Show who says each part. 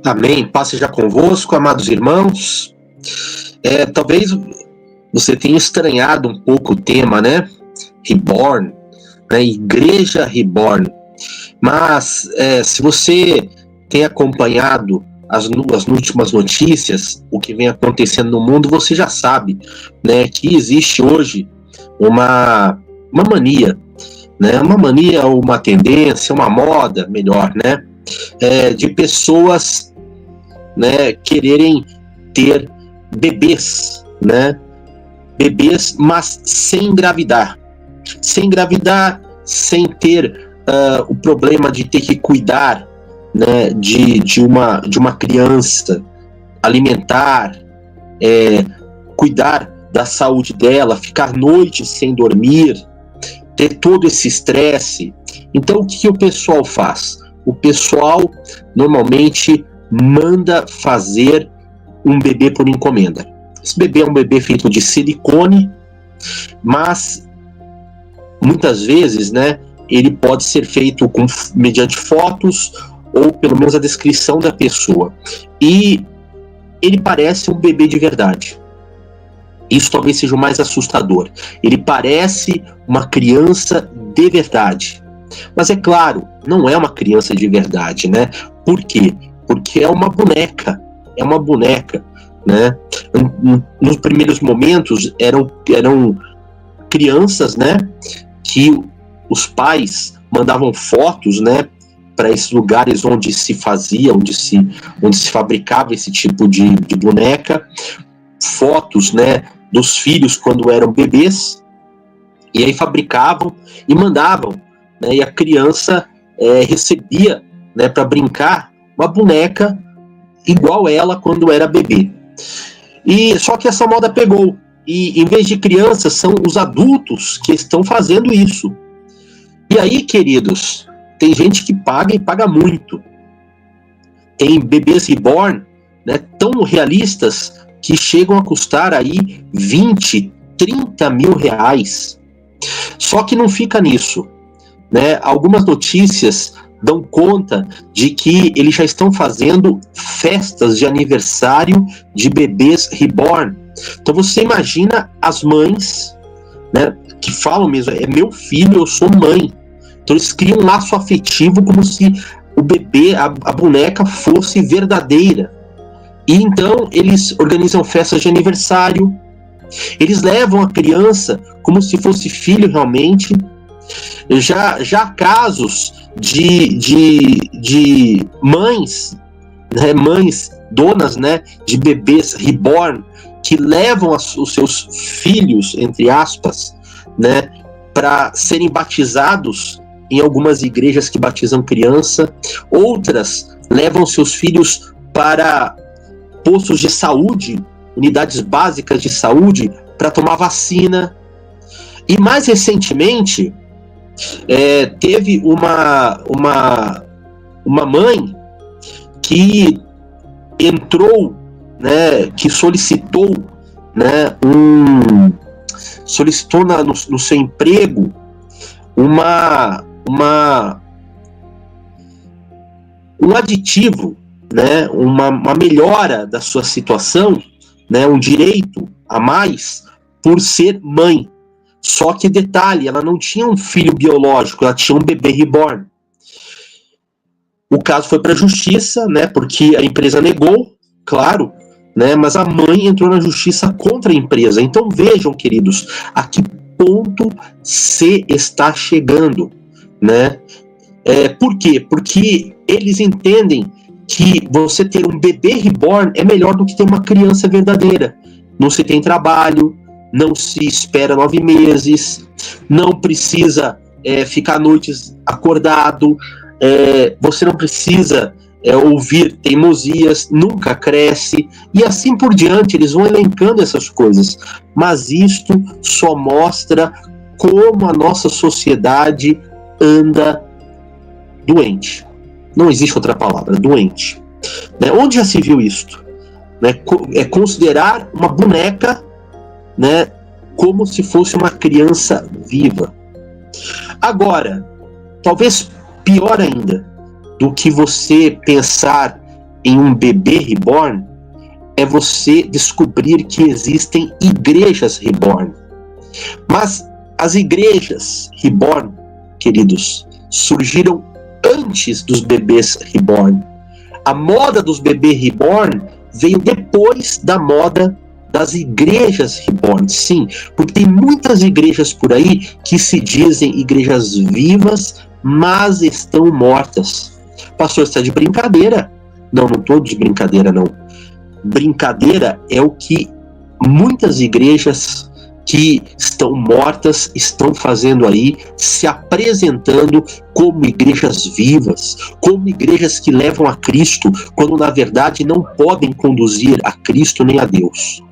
Speaker 1: Amém. Paz seja convosco, amados irmãos. Talvez você tenha estranhado um pouco o tema, né? Reborn, né? Igreja Reborn. Mas se você tem acompanhado as últimas notícias, o que vem acontecendo no mundo, você já sabe, né, que existe hoje uma mania, né? Uma mania, uma tendência, uma moda, melhor, né? De pessoas, né, quererem ter bebês, né? Bebês, mas sem engravidar, sem ter o problema de ter que cuidar, né, de uma criança, alimentar, cuidar da saúde dela, ficar noites sem dormir, ter todo esse estresse. Então, o que o pessoal faz? O pessoal normalmente manda fazer um bebê por encomenda. Esse bebê é um bebê feito de silicone, mas muitas vezes, né, ele pode ser feito mediante fotos ou pelo menos a descrição da pessoa. E ele parece um bebê de verdade. Isso talvez seja o mais assustador. Ele parece uma criança de verdade. Mas é claro, não é uma criança de verdade, né? Por quê? Porque é uma boneca, né? Nos primeiros momentos eram crianças, né? Que os pais mandavam fotos, né? Para esses lugares onde se fazia, onde se fabricava esse tipo de boneca, fotos, né? Dos filhos quando eram bebês, e aí fabricavam e mandavam, né? E a criança recebia, né? Para brincar, uma boneca igual ela quando era bebê. E só que essa moda pegou, e em vez de crianças, são os adultos que estão fazendo isso. E aí, queridos, tem gente que paga e paga muito. Tem bebês reborn, né, tão realistas que chegam a custar aí 20, 30 mil reais. Só que não fica nisso, né? Algumas notícias dão conta de que eles já estão fazendo festas de aniversário de bebês reborn. Então você imagina as mães, né, que falam mesmo, é meu filho, eu sou mãe. Então eles criam um laço afetivo como se o bebê, a boneca fosse verdadeira. E então eles organizam festas de aniversário, eles levam a criança como se fosse filho realmente. Já há casos de mães, né, mães donas, né, de bebês reborn, que levam os seus filhos, entre aspas, né, para serem batizados em algumas igrejas que batizam criança. Outras levam seus filhos para postos de saúde, unidades básicas de saúde, para tomar vacina. E mais recentemente, teve uma mãe que entrou, né, que solicitou, né, solicitou no seu emprego um aditivo, né, uma melhora da sua situação, né, um direito a mais por ser mãe. Só que detalhe, ela não tinha um filho biológico, ela tinha um bebê reborn. O caso foi para a justiça, né, porque a empresa negou, claro, né, mas a mãe entrou na justiça contra a empresa. Então vejam, queridos, a que ponto se está chegando, né? Por quê? Porque eles entendem que você ter um bebê reborn é melhor do que ter uma criança verdadeira. Não se tem trabalho, não se espera 9 meses, não precisa ficar noites acordado, você não precisa ouvir teimosias, nunca cresce, e assim por diante. Eles vão elencando essas coisas, mas isto só mostra como a nossa sociedade anda doente. Não existe outra palavra, doente. Né? Onde já se viu isto? Né? Considerar uma boneca, né, como se fosse uma criança viva. Agora, talvez pior ainda do que você pensar em um bebê reborn é você descobrir que existem igrejas reborn. Mas as igrejas reborn, queridos, surgiram antes dos bebês reborn. A moda dos bebês reborn veio depois da moda das igrejas reborn. Sim, porque tem muitas igrejas por aí que se dizem igrejas vivas, mas estão mortas. Pastor, você está de brincadeira? Não, não estou de brincadeira, não. Brincadeira é o que muitas igrejas que estão mortas estão fazendo aí, se apresentando como igrejas vivas, como igrejas que levam a Cristo, quando na verdade não podem conduzir a Cristo nem a Deus.